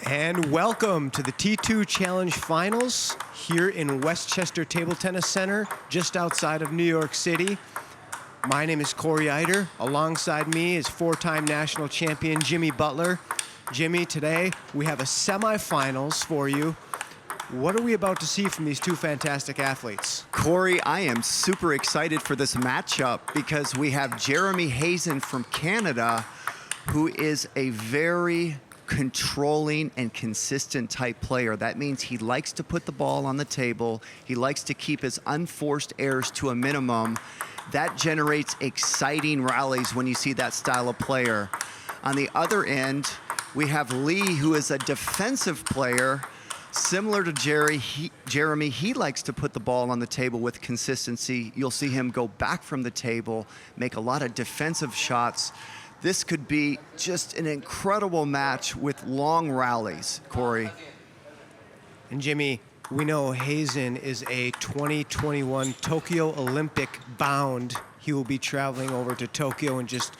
And welcome to the T2 Challenge Finals here in Westchester Table Tennis Center, just outside of New York City. My name is Corey Eider. Alongside me is four-time national champion Jimmy Butler. Jimmy, today we have a semifinals for you. What are we about to see from these two fantastic athletes? Corey, I am super excited for this matchup because we have Jeremy HAZIN from Canada, who is a very controlling and consistent type player. That means he likes to put the ball on the table. He likes to keep his unforced errors to a minimum. That generates exciting rallies when you see that style of player. On the other end, we have Lee, who is a defensive player. Similar to Jeremy, he likes to put the ball on the table with consistency. You'll see him go back from the table, make a lot of defensive shots. This could be just an incredible match with long rallies, Corey. And Jimmy, we know HAZIN is a 2021 Tokyo Olympic bound. He will be traveling over to Tokyo in just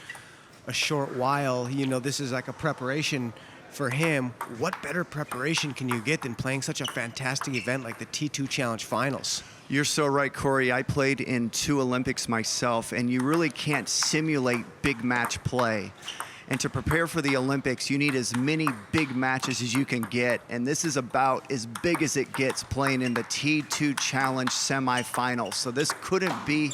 a short while. You know, this is like a preparation for him. What better preparation can you get than playing such a fantastic event like the T2 Challenge Finals? You're so right, Corey. I played in 2 Olympics myself, and you really can't simulate big match play. And to prepare for the Olympics, you need as many big matches as you can get, and this is about as big as it gets playing in the T2 Challenge semifinals. So this couldn't be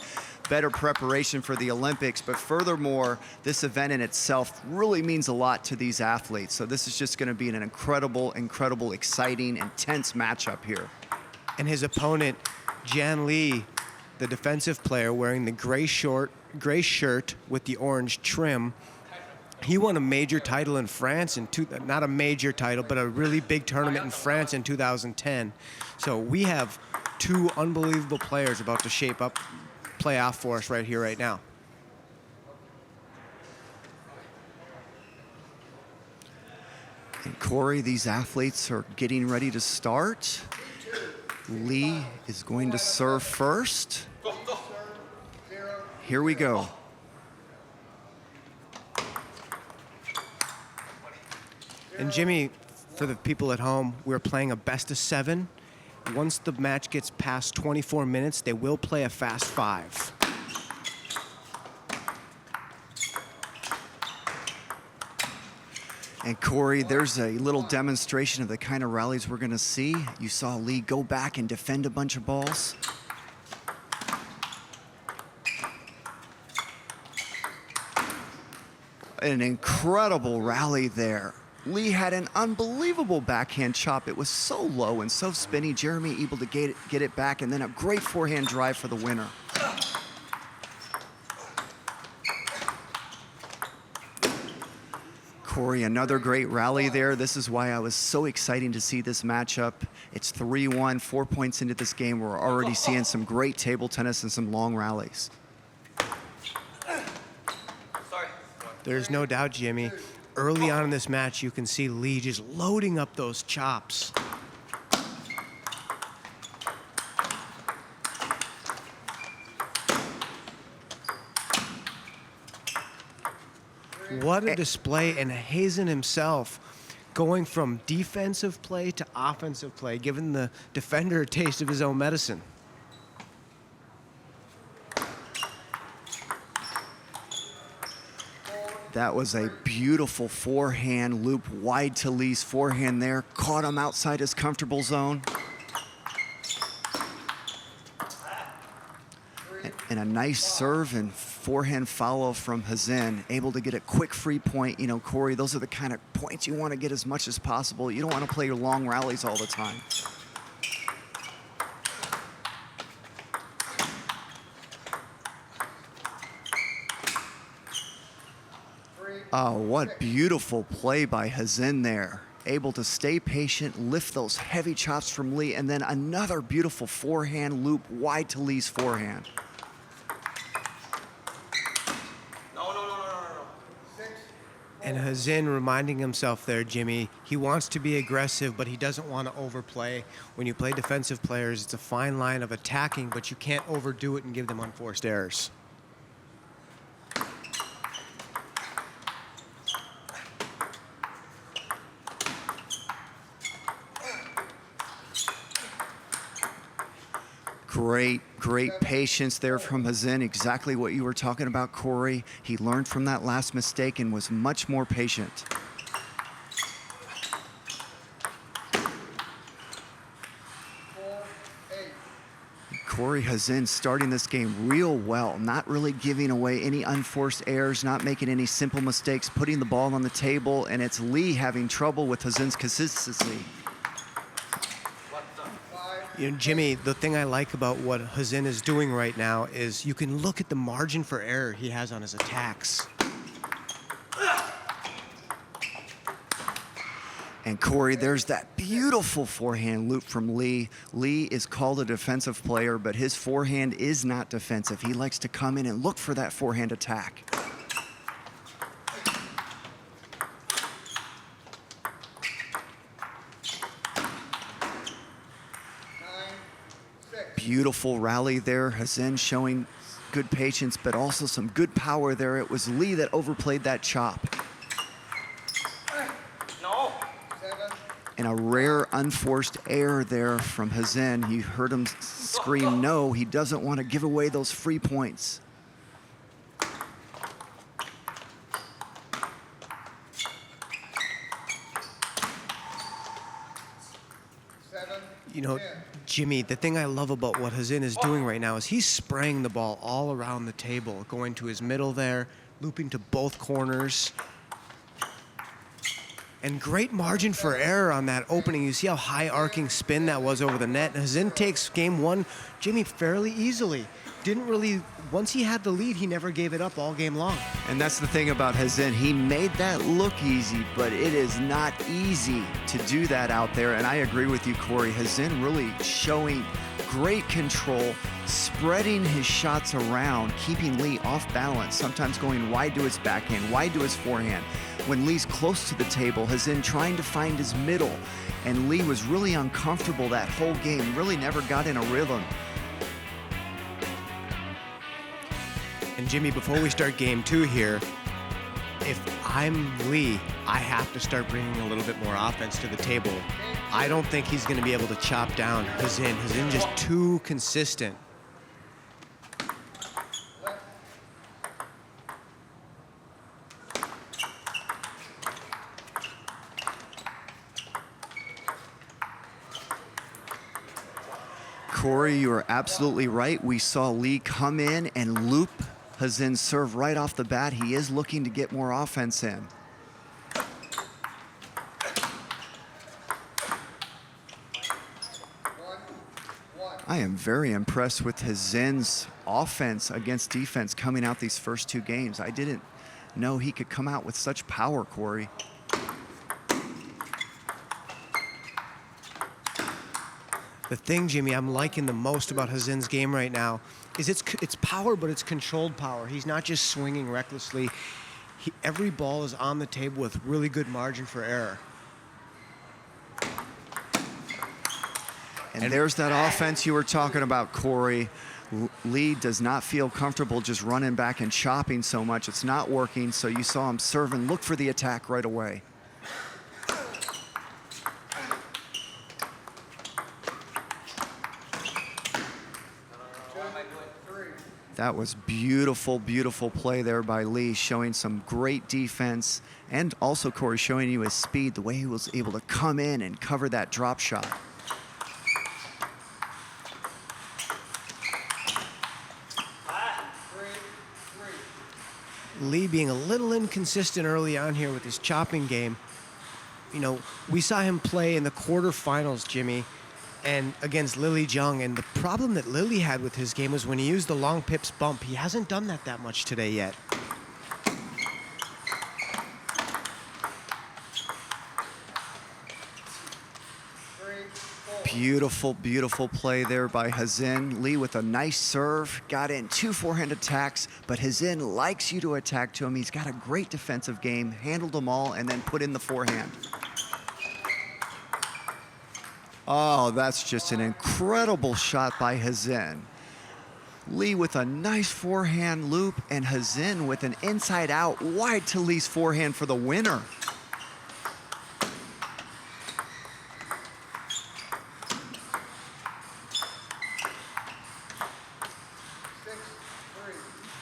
better preparation for the Olympics, but furthermore, this event in itself really means a lot to these athletes. So this is just going to be an incredible, exciting, intense matchup here. And his opponent, Jian Lee, the defensive player wearing the gray shirt with the orange trim, he won a major title in France, not a major title, but a really big tournament in France in 2010. So we have 2 unbelievable players about to play off for us right here, right now. And Corey, these athletes are getting ready to start. Lee is going to serve first. Here we go. And Jimmy, for the people at home, we're playing a best of 7. Once the match gets past 24 minutes, they will play a fast 5. And Corey, there's a little demonstration of the kind of rallies we're gonna see. You saw Lee go back and defend a bunch of balls. An incredible rally there. Lee had an unbelievable backhand chop. It was so low and so spinny. Jeremy able to get it back, and then a great forehand drive for the winner. Corey, another great rally there. This is why I was so excited to see this matchup. It's 3-1, 4 points into this game. We're already seeing some great table tennis and some long rallies. There's no doubt, Jimmy. Early on in this match, you can see Lee just loading up those chops. What a display, and HAZIN himself going from defensive play to offensive play, giving the defender a taste of his own medicine. That was a beautiful forehand loop wide to Lee's forehand there. Caught him outside his comfortable zone. And a nice serve and forehand follow from HAZIN, able to get a quick free point. You know, Corey, those are the kind of points you want to get as much as possible. You don't want to play your long rallies all the time. Oh, what beautiful play by HAZIN there. Able to stay patient, lift those heavy chops from Lee, and then another beautiful forehand loop wide to Lee's forehand. And HAZIN reminding himself there, Jimmy, he wants to be aggressive, but he doesn't want to overplay. When you play defensive players, it's a fine line of attacking, but you can't overdo it and give them unforced errors. Great patience there from HAZIN. Exactly what you were talking about, Corey. He learned from that last mistake and was much more patient. Corey HAZIN starting this game real well, not really giving away any unforced errors, not making any simple mistakes, putting the ball on the table, and it's Lee having trouble with HAZIN's consistency. You know, Jimmy, the thing I like about what HAZIN is doing right now is you can look at the margin for error he has on his attacks. And Corey, there's that beautiful forehand loop from Lee. Lee is called a defensive player, but his forehand is not defensive. He likes to come in and look for that forehand attack. Beautiful rally there. HAZIN showing good patience, but also some good power there. It was Lee that overplayed that chop. And a rare unforced error there from HAZIN. You heard him scream no. He doesn't want to give away those free points. You know, Jimmy, the thing I love about what HAZIN is doing right now is he's spraying the ball all around the table, going to his middle there, looping to both corners. And great margin for error on that opening. You see how high arcing spin that was over the net. HAZIN takes game one, Jimmy, fairly easily. Didn't really, once he had the lead, he never gave it up all game long. And that's the thing about HAZIN. He made that look easy, but it is not easy to do that out there. And I agree with you, Corey. HAZIN really showing great control, spreading his shots around, keeping Lee off balance, sometimes going wide to his backhand, wide to his forehand. When Lee's close to the table, HAZIN trying to find his middle. And Lee was really uncomfortable that whole game, really never got in a rhythm. And Jimmy, before we start game two here, if I'm Lee, I have to start bringing a little bit more offense to the table. I don't think he's going to be able to chop down HAZIN. HAZIN just too consistent. Corey, you are absolutely right. We saw Lee come in and loop HAZIN's serve right off the bat. He is looking to get more offense in. I am very impressed with HAZIN's offense against defense coming out these first two games. I didn't know he could come out with such power, Corey. The thing, Jimmy, I'm liking the most about HAZIN's game right now is it's power, but it's controlled power. He's not just swinging recklessly. Every ball is on the table with really good margin for error. And there's that offense you were talking about, Corey. Lee does not feel comfortable just running back and chopping so much. It's not working, so you saw him serve and look for the attack right away. That was beautiful, beautiful play there by Lee, showing some great defense, and also, Corey, showing you his speed, the way he was able to come in and cover that drop shot. Lee being a little inconsistent early on here with his chopping game. You know, we saw him play in the quarterfinals, Jimmy, and against LI Jian, and the problem that Lily had with his game was when he used the long pips bump. He hasn't done that much today yet. Beautiful, beautiful play there by HAZIN. Lee with a nice serve, got in 2 forehand attacks, but HAZIN likes you to attack to him. He's got a great defensive game, handled them all, and then put in the forehand. Oh, that's just an incredible shot by HAZIN. Lee with a nice forehand loop, and HAZIN with an inside out wide to Lee's forehand for the winner.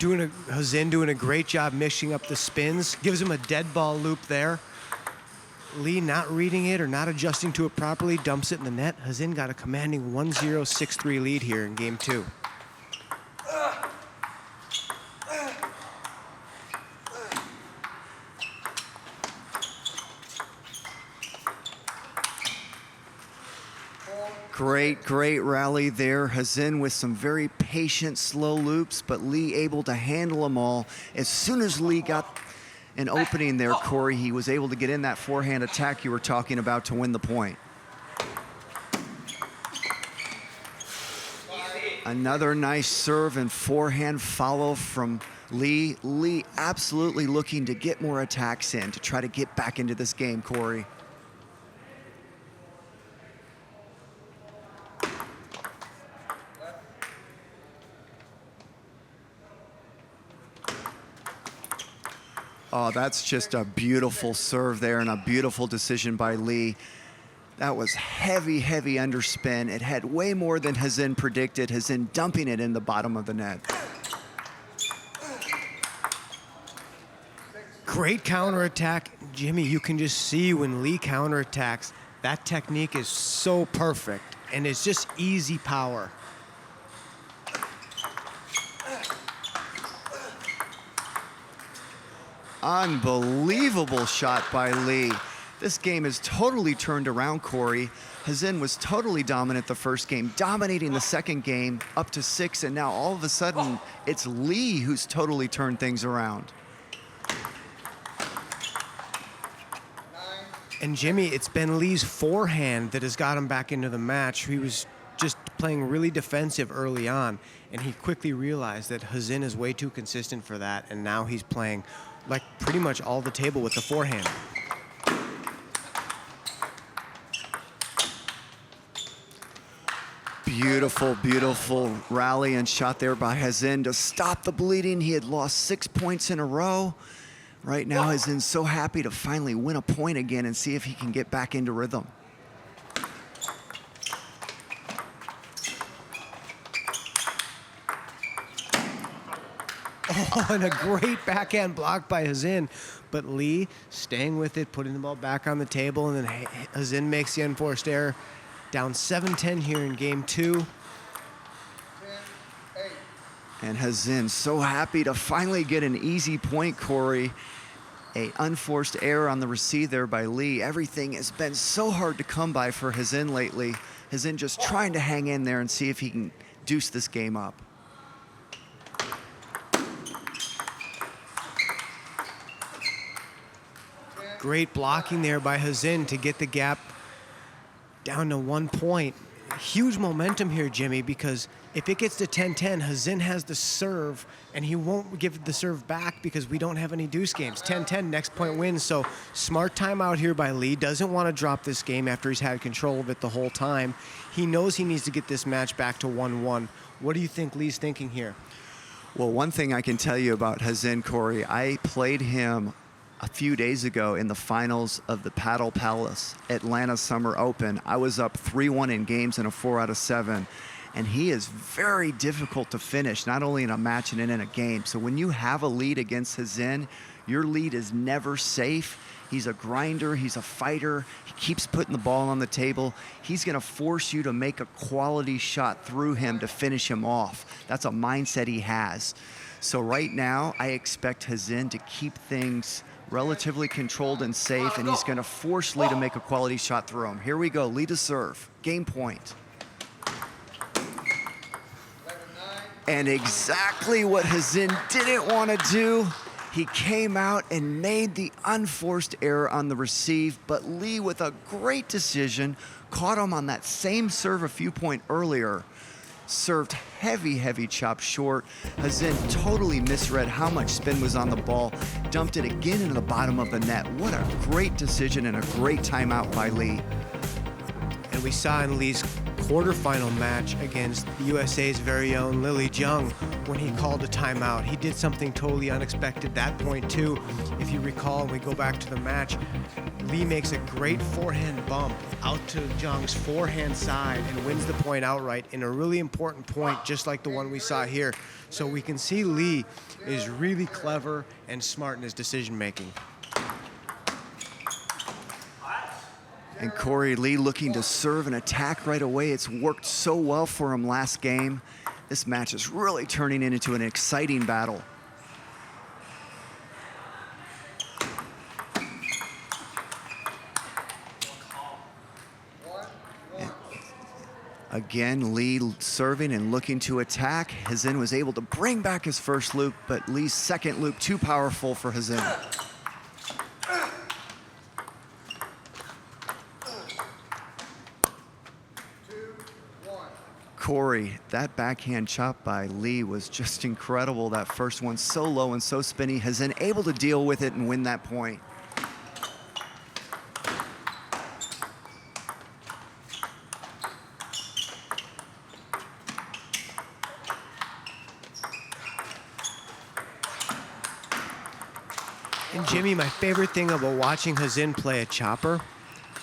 HAZIN doing a great job mixing up the spins. Gives him a dead ball loop there. Lee not reading it or not adjusting to it properly, dumps it in the net. HAZIN got a commanding 1-0, 6-3 lead here in game 2. Great rally there. HAZIN with some very patient, slow loops, but Lee able to handle them all. As soon as Lee got an opening there, Corey, he was able to get in that forehand attack you were talking about to win the point. Another nice serve and forehand follow from Lee. Lee absolutely looking to get more attacks in to try to get back into this game, Corey. Oh, that's just a beautiful serve there and a beautiful decision by Lee. That was heavy underspin. It had way more than HAZIN predicted. HAZIN dumping it in the bottom of the net. Great counterattack. Jimmy, you can just see when Lee counterattacks, that technique is so perfect, and it's just easy power. Unbelievable shot by Lee. This game is totally turned around, Corey. HAZIN was totally dominant the first game, dominating the second game up to 6, and now all of a sudden it's Lee who's totally turned things around. And Jimmy, it's been Lee's forehand that has got him back into the match. He was just playing really defensive early on, and he quickly realized that HAZIN is way too consistent for that, and now he's playing like pretty much all the table with the forehand. Beautiful rally and shot there by HAZIN to stop the bleeding. He had lost 6 points in a row. Right now, HAZIN's so happy to finally win a point again and see if he can get back into rhythm. Oh, and a great backhand block by HAZIN. But Lee staying with it, putting the ball back on the table, and then HAZIN makes the unforced error. Down 7-10 here in game 2. And HAZIN so happy to finally get an easy point, Corey. A unforced error on the receive there by Lee. Everything has been so hard to come by for HAZIN lately. HAZIN just trying to hang in there and see if he can deuce this game up. Great blocking there by HAZIN to get the gap down to 1 point. Huge momentum here, Jimmy, because if it gets to 10-10, HAZIN has the serve, and he won't give the serve back because we don't have any deuce games. 10-10, next point wins. So smart timeout here by Lee. Doesn't want to drop this game after he's had control of it the whole time. He knows he needs to get this match back to 1-1. What do you think Lee's thinking here? Well, one thing I can tell you about HAZIN, Corey, I played him a few days ago in the finals of the Paddle Palace Atlanta Summer Open. I was up 3-1 in games in a 4 out of 7. And he is very difficult to finish, not only in a match and in a game. So when you have a lead against HAZIN, your lead is never safe. He's a grinder, he's a fighter. He keeps putting the ball on the table. He's gonna force you to make a quality shot through him to finish him off. That's a mindset he has. So right now, I expect HAZIN to keep things relatively controlled and safe, and he's gonna force Lee to make a quality shot through him. Here we go, Lee to serve, game point. And exactly what HAZIN didn't want to do. He came out and made the unforced error on the receive, but Lee, with a great decision, caught him on that same serve a few points earlier. Served heavy chop short. HAZIN totally misread how much spin was on the ball, dumped it again into the bottom of the net. What a great decision and a great timeout by Lee. And we saw in Lee's quarterfinal match against the USA's very own LI Jian when he called a timeout. He did something totally unexpected that point too. If you recall, we go back to the match, Lee makes a great forehand bump out to Zhang's forehand side and wins the point outright in a really important point, just like the one we saw here. So we can see Lee is really clever and smart in his decision making. And Corey, Lee looking to serve and attack right away. It's worked so well for him last game. This match is really turning into an exciting battle. Again, Lee serving and looking to attack. HAZIN was able to bring back his first loop, but Lee's second loop too powerful for HAZIN. Corey, that backhand chop by Lee was just incredible. That first one so low and so spinny. HAZIN able to deal with it and win that point. And Jimmy, my favorite thing about watching HAZIN play a chopper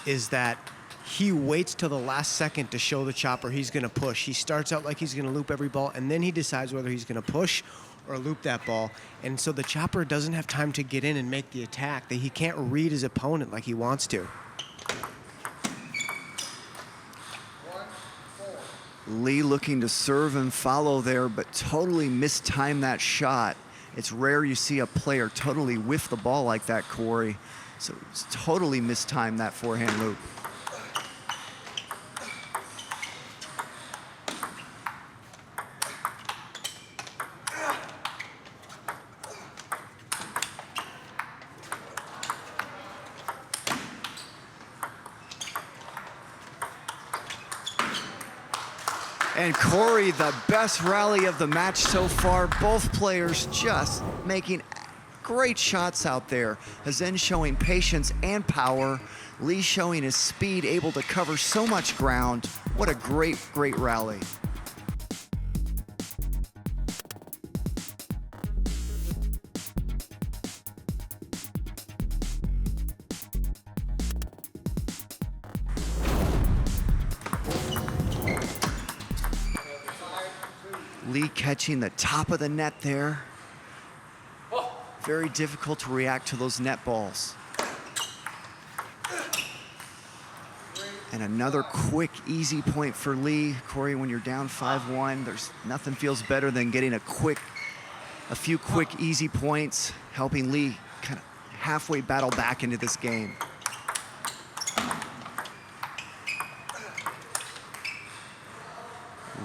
is that he waits till the last second to show the chopper he's going to push. He starts out like he's going to loop every ball, and then he decides whether he's going to push or loop that ball. And so the chopper doesn't have time to get in and make the attack. That he can't read his opponent like he wants to. Lee looking to serve and follow there, but totally mistimed that shot. It's rare you see a player totally whiff the ball like that, Corey. So it's totally mistimed that forehand loop. And Corey, the best rally of the match so far. Both players just making great shots out there. HAZIN showing patience and power. Lee showing his speed, able to cover so much ground. What a great, great rally. Lee catching the top of the net there. Very difficult to react to those net balls. And another quick, easy point for Lee. Corey, when you're down 5-1, there's nothing feels better than getting a few quick, easy points, helping Lee kind of halfway battle back into this game.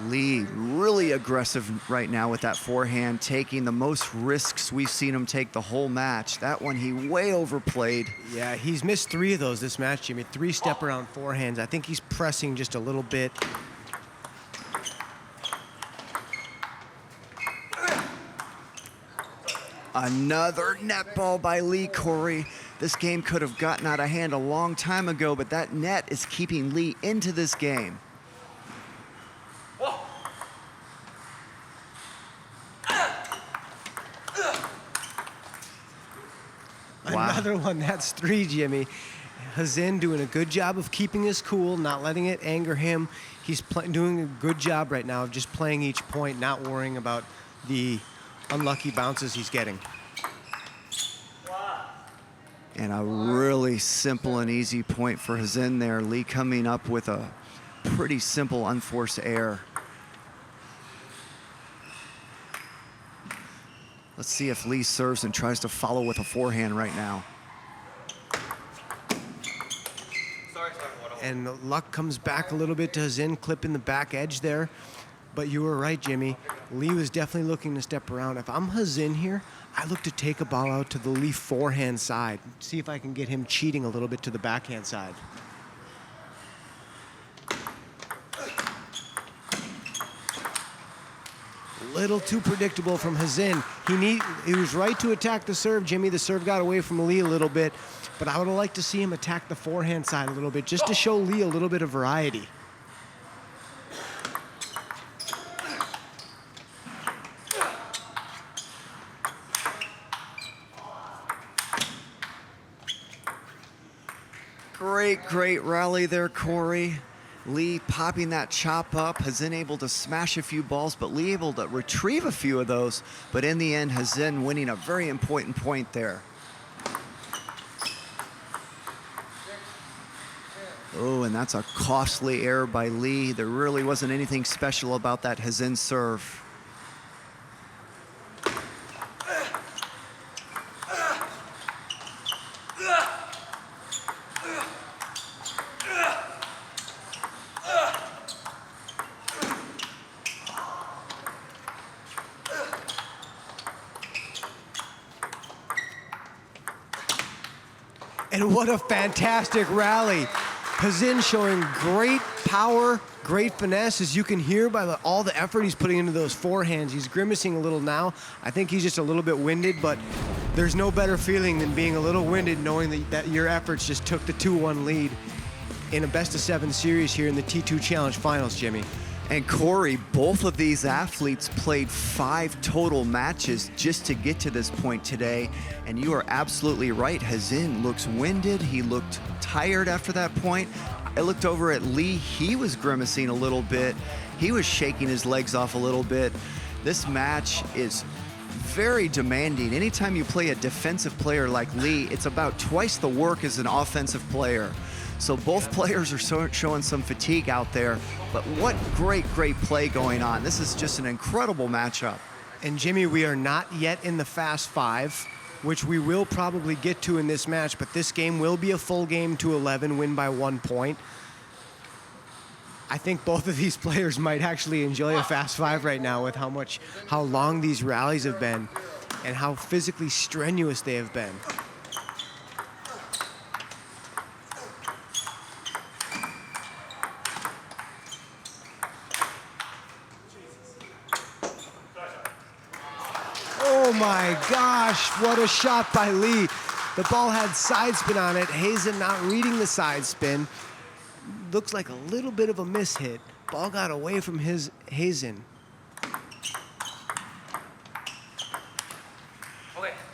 Lee really aggressive right now with that forehand, taking the most risks we've seen him take the whole match. That one he way overplayed. Yeah, he's missed 3 of those this match, Jimmy. 3 step around forehands. I think he's pressing just a little bit. Another net ball by Lee, Corey. This game could have gotten out of hand a long time ago, but that net is keeping Lee into this game. Wow. Another one, that's 3, Jimmy. HAZIN doing a good job of keeping his cool, not letting it anger him. He's doing a good job right now of just playing each point, not worrying about the unlucky bounces he's getting. And a really simple and easy point for HAZIN there. Lee coming up with a pretty simple unforced error. Let's see if Lee serves and tries to follow with a forehand right now. And luck comes back a little bit to HAZIN, clipping the back edge there. But you were right, Jimmy. Lee was definitely looking to step around. If I'm HAZIN here, I look to take a ball out to the Lee forehand side. See if I can get him cheating a little bit to the backhand side. Little too predictable from HAZIN. He was right to attack the serve, Jimmy. The serve got away from Lee a little bit, but I would have liked to see him attack the forehand side a little bit, just to show Lee a little bit of variety. Great rally there, Corey. Lee popping that chop up, HAZIN able to smash a few balls, but Lee able to retrieve a few of those. But in the end, HAZIN winning a very important point there. Oh, and that's a costly error by Lee. There really wasn't anything special about that HAZIN serve. And what a fantastic rally. HAZIN showing great power, great finesse, as you can hear by all the effort he's putting into those forehands. He's grimacing a little now. I think he's just a little bit winded, but there's no better feeling than being a little winded knowing that your efforts just took the 2-1 lead in a best-of-7 series here in the T2 Challenge Finals, Jimmy. And Corey, both of these athletes played 5 total matches just to get to this point today. And you are absolutely right. HAZIN looks winded. He looked tired after that point. I looked over at Lee. He was grimacing a little bit. He was shaking his legs off a little bit. This match is very demanding. Anytime you play a defensive player like Lee, it's about twice the work as an offensive player. So both players are showing some fatigue out there, but what great play going on. This is just an incredible matchup. And Jimmy, we are not yet in the Fast 5, which we will probably get to in this match, but this game will be a full game to 11, win by 1 point. I think both of these players might actually enjoy a Fast 5 right now with how long these rallies have been and how physically strenuous they have been. Oh my gosh, what a shot by Lee. The ball had side spin on it. HAZIN not reading the side spin. Looks like a little bit of a miss hit. Ball got away from HAZIN.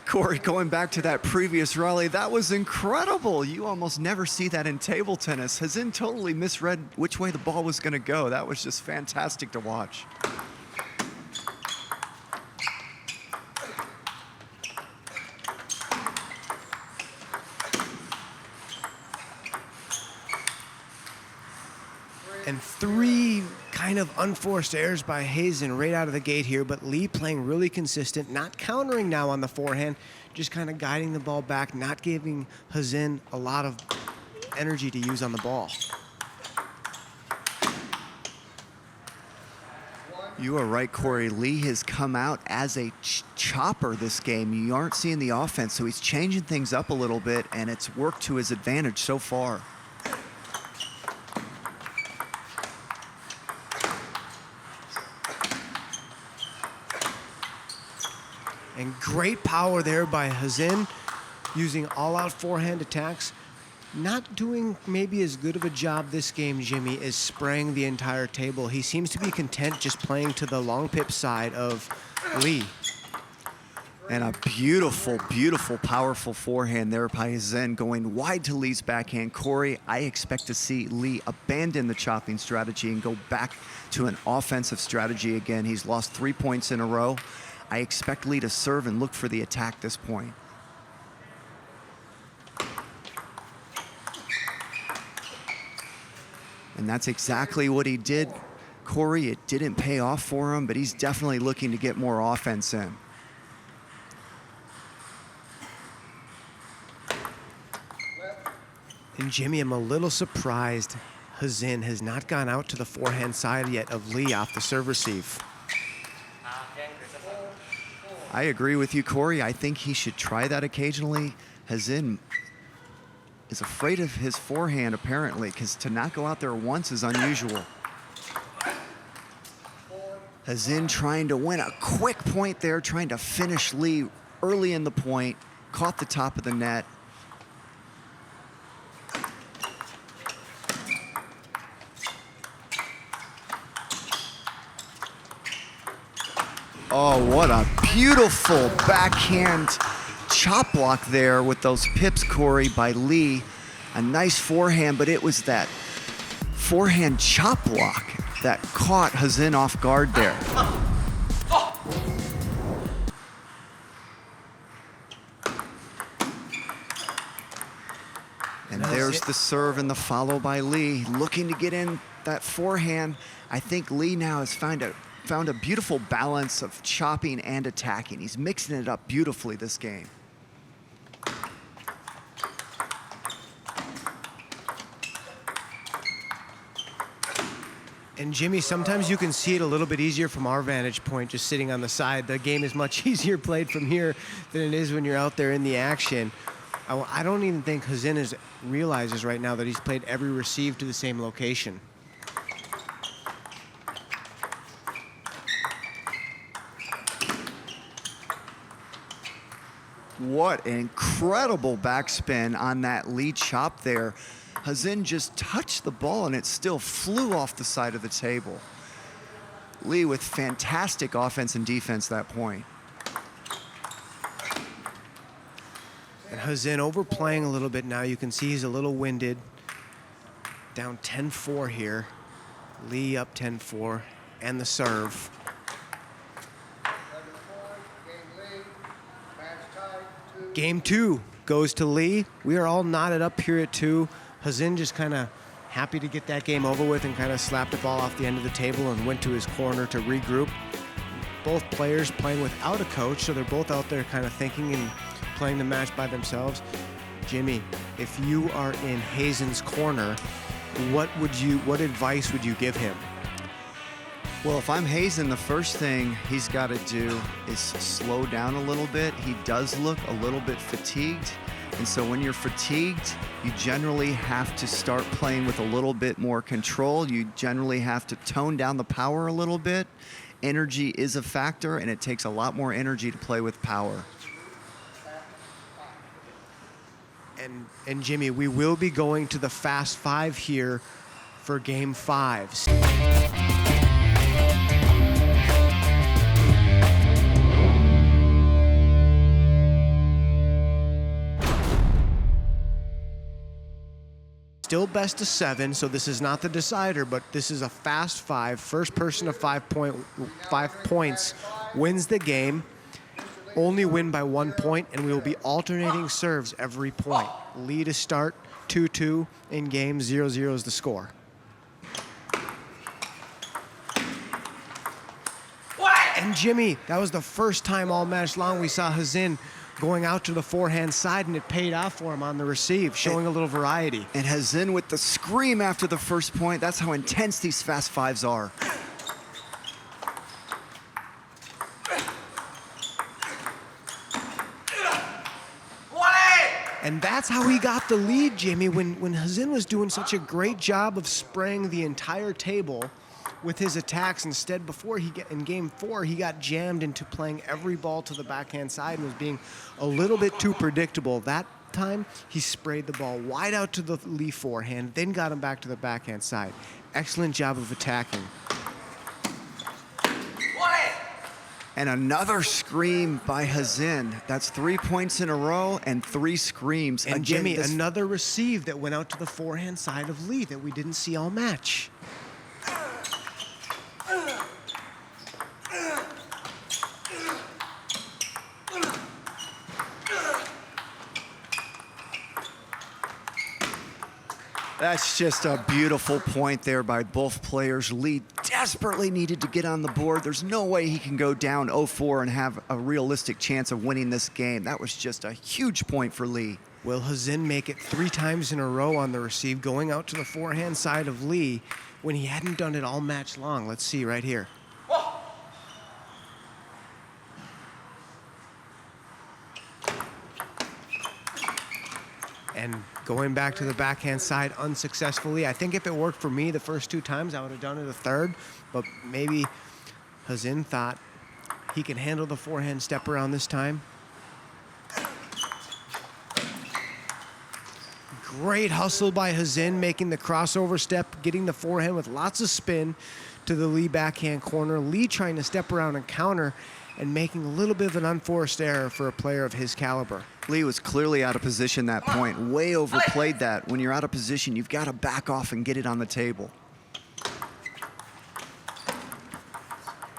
Corey, going back to that previous rally, that was incredible. You almost never see that in table tennis. HAZIN totally misread which way the ball was going to go. That was just fantastic to watch. And 3 kind of unforced errors by HAZIN right out of the gate here, but Lee playing really consistent, not countering now on the forehand, just kind of guiding the ball back, not giving HAZIN a lot of energy to use on the ball. You are right, Corey. Lee has come out as a chopper this game. You aren't seeing the offense, so he's changing things up a little bit, and it's worked to his advantage so far. And great power there by HAZIN, using all-out forehand attacks. Not doing maybe as good of a job this game, Jimmy, as spraying the entire table. He seems to be content just playing to the long pip side of Lee. And a beautiful, powerful forehand there by HAZIN going wide to Lee's backhand. Corey, I expect to see Lee abandon the chopping strategy and go back to an offensive strategy again. He's lost 3 points in a row. I expect Lee to serve and look for the attack this point. And that's exactly what he did. Corey, it didn't pay off for him, but he's definitely looking to get more offense in. And Jimmy, I'm a little surprised HAZIN has not gone out to the forehand side yet of Lee off the serve receive. I agree with you, Corey. I think he should try that occasionally. HAZIN is afraid of his forehand, apparently, because to not go out there once is unusual. HAZIN trying to win a quick point there, trying to finish Lee early in the point, caught the top of the net. Oh, what a beautiful backhand chop block there with those pips, Corey, by Lee. A nice forehand, but it was that forehand chop block that caught HAZIN off guard there. And there's the serve and the follow by Lee, looking to get in that forehand. I think Lee now has found a beautiful balance of chopping and attacking. He's mixing it up beautifully this game. And Jimmy, sometimes you can see it a little bit easier from our vantage point, just sitting on the side. The game is much easier played from here than it is when you're out there in the action. I don't even think HAZIN realizes right now that he's played every receive to the same location. What an incredible backspin on that Lee chop there. HAZIN just touched the ball and it still flew off the side of the table. Lee with fantastic offense and defense that point. And HAZIN overplaying a little bit now. You can see he's a little winded. Down 10-4 here. Lee up 10-4 and the serve. Game 2 goes to Lee. We are all knotted up here at 2. HAZIN just kind of happy to get that game over with and kind of slapped the ball off the end of the table and went to his corner to regroup. Both players playing without a coach, so they're both out there kind of thinking and playing the match by themselves. Jimmy, if you are in HAZIN's corner, what advice would you give him? Well, if I'm HAZIN, the first thing he's got to do is slow down a little bit. He does look a little bit fatigued. And so when you're fatigued, you generally have to start playing with a little bit more control. You generally have to tone down the power a little bit. Energy is a factor, and it takes a lot more energy to play with power. And Jimmy, we will be going to the Fast 5 here for Game 5. Still best of 7, so this is not the decider, but this is a Fast 5. First person to 5 points wins the game. Only win by 1 point, and we will be alternating serves every point. Lee to start, 2-2 in game, 0-0 is the score. And Jimmy, that was the first time all match long we saw HAZIN going out to the forehand side, and it paid off for him on the receive, showing a little variety. And HAZIN with the scream after the first point. That's how intense these Fast 5s are. And that's how he got the lead, Jimmy, when HAZIN was doing such a great job of spraying the entire table with his attacks. Instead, in game 4, he got jammed into playing every ball to the backhand side and was being a little bit too predictable. That time, he sprayed the ball wide out to the Lee forehand, then got him back to the backhand side. Excellent job of attacking. And another scream by HAZIN. That's 3 points in a row and 3 screams. And Jimmy, another receive that went out to the forehand side of Lee that we didn't see all match. That's just a beautiful point there by both players. Lee desperately needed to get on the board. There's no way he can go down 0-4 and have a realistic chance of winning this game. That was just a huge point for Lee. Will HAZIN make it 3 times in a row on the receive, going out to the forehand side of Lee when he hadn't done it all match long? Let's see right here. And going back to the backhand side unsuccessfully. I think if it worked for me the first 2 times, I would have done it a third, but maybe HAZIN thought he could handle the forehand step around this time. Great hustle by HAZIN, making the crossover step, getting the forehand with lots of spin to the Lee backhand corner. Lee trying to step around and counter, and making a little bit of an unforced error for a player of his caliber. Lee was clearly out of position that point. Way overplayed that. When you're out of position, you've got to back off and get it on the table.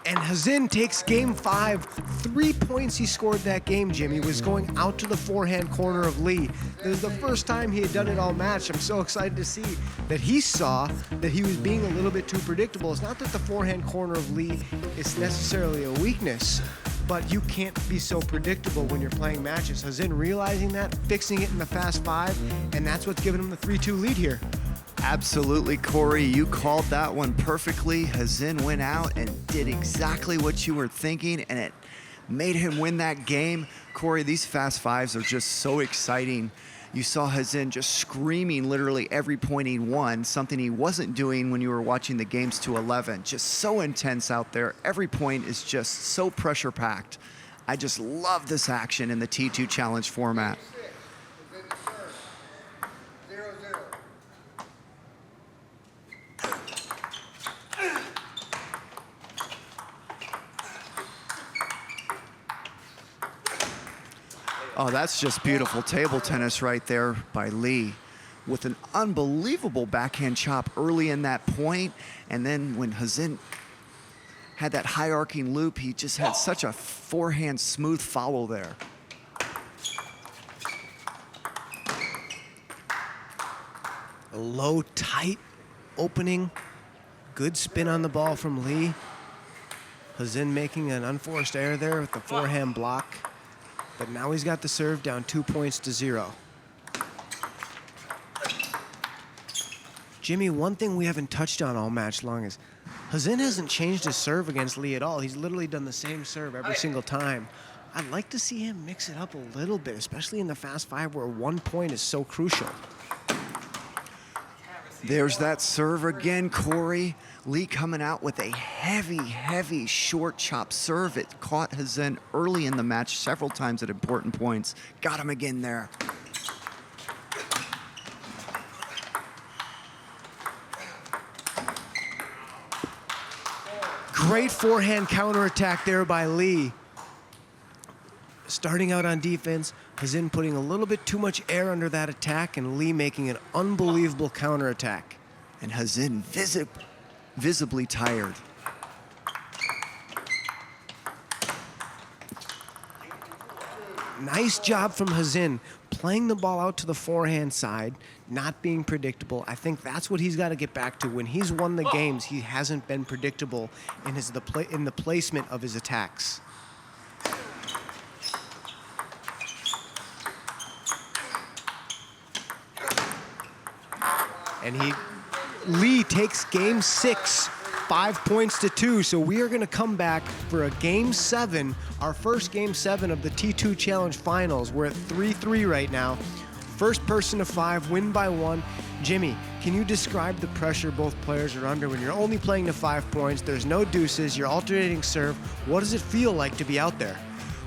And HAZIN takes game 5. 3 points he scored that game, Jimmy, was going out to the forehand corner of Lee. This is the first time he had done it all match. I'm so excited to see that he saw that he was being a little bit too predictable. It's not that the forehand corner of Lee is necessarily a weakness, but you can't be so predictable when you're playing matches. HAZIN realizing that, fixing it in the fast 5, and that's what's given him the 3-2 lead here. Absolutely, Corey. You called that one perfectly. HAZIN went out and did exactly what you were thinking, and it made him win that game. Corey, these fast 5s are just so exciting. You saw HAZIN just screaming literally every point he won, something he wasn't doing when you were watching the games to 11. Just so intense out there. Every point is just so pressure-packed. I just love this action in the T2 Challenge format. Oh, that's just beautiful table tennis right there by Lee, with an unbelievable backhand chop early in that point. And then when HAZIN had that high arcing loop, he just had such a forehand smooth follow there. A low, tight opening. Good spin on the ball from Lee. HAZIN making an unforced error there with the forehand block. But now he's got the serve down 2 points to 0. Jimmy, one thing we haven't touched on all match long is HAZIN hasn't changed his serve against Lee at all. He's literally done the same serve every single time. I'd like to see him mix it up a little bit, especially in the fast 5 where 1 point is so crucial. There's that serve again, Corey. Lee coming out with a heavy, heavy short chop serve. It caught HAZIN early in the match several times at important points. Got him again there. Great forehand counterattack there by Lee. Starting out on defense, HAZIN putting a little bit too much air under that attack, and Lee making an unbelievable counterattack. And HAZIN visibly tired. Nice job from HAZIN, playing the ball out to the forehand side, not being predictable. I think that's what he's got to get back to. When he's won the games, he hasn't been predictable in the placement of his attacks. And Lee takes game 6, 5 points to 2. So we are going to come back for a game 7, our first game 7 of the T2 Challenge Finals. We're at 3-3 right now. First person to 5, win by 1. Jimmy, can you describe the pressure both players are under when you're only playing to 5 points? There's no deuces, you're alternating serve. What does it feel like to be out there?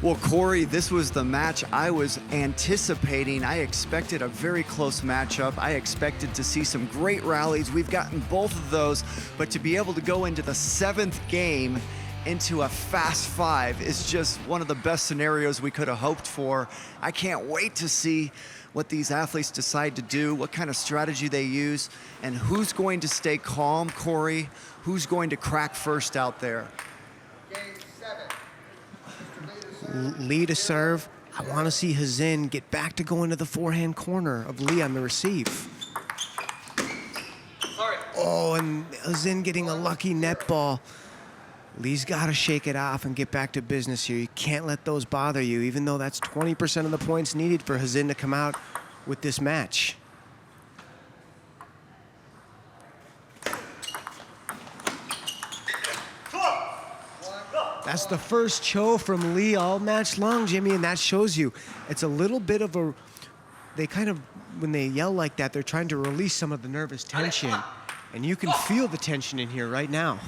Well, Corey, this was the match I was anticipating. I expected a very close matchup. I expected to see some great rallies. We've gotten both of those, but to be able to go into the 7th game into a fast 5 is just one of the best scenarios we could have hoped for. I can't wait to see what these athletes decide to do, what kind of strategy they use, and who's going to stay calm, Corey, who's going to crack first out there. Lee to serve. I want to see HAZIN get back to going to the forehand corner of Lee on the receive. Oh, and HAZIN getting a lucky net ball. Lee's got to shake it off and get back to business here. You can't let those bother you, even though that's 20% of the points needed for HAZIN to come out with this match. That's the first cho from Lee all match long, Jimmy, and that shows you it's a little bit of a, they kind of, when they yell like that, they're trying to release some of the nervous tension. And you can feel the tension in here right now.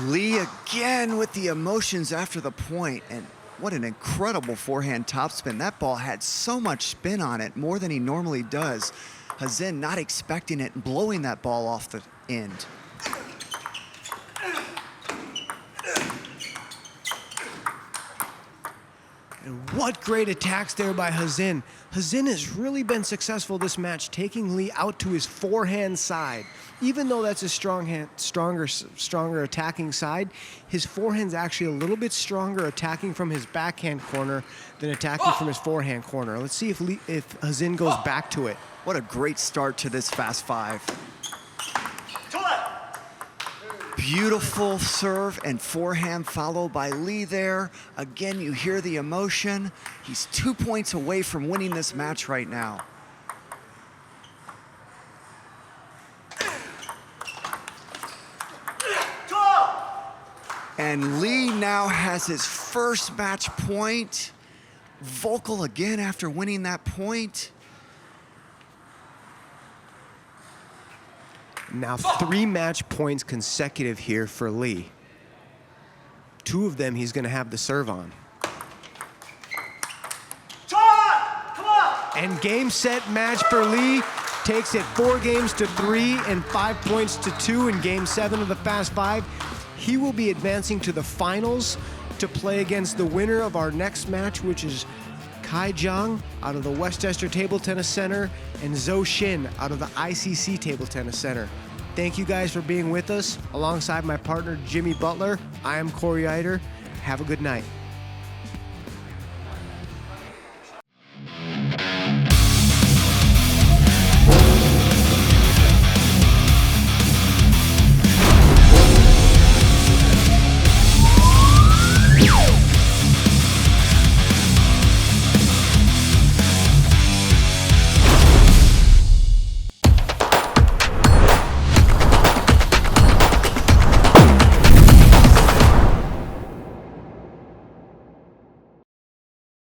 Lee again with the emotions after the point, and what an incredible forehand topspin. That ball had so much spin on it, more than he normally does. HAZIN not expecting it and blowing that ball off the end. And what great attacks there by HAZIN. HAZIN has really been successful this match, taking Lee out to his forehand side. Even though that's a stronger attacking side, his forehand's actually a little bit stronger attacking from his backhand corner than attacking from his forehand corner. Let's see if HAZIN goes back to it. What a great start to this fast five. Beautiful serve and forehand followed by Lee there. Again, you hear the emotion. He's 2 points away from winning this match right now. And Lee now has his first match point. Vocal again after winning that point. Now 3 match points consecutive here for Lee. 2 of them he's going to have the serve on. And game, set, match for Lee. Takes it 4 games to 3 and 5 points to 2 in game 7 of the Fast 5. He will be advancing to the finals to play against the winner of our next match, which is Kai Jiang out of the Westchester Table Tennis Center and Zhou Xin out of the ICC Table Tennis Center. Thank you guys for being with us. Alongside my partner, Jimmy Butler, I am Corey Eider. Have a good night.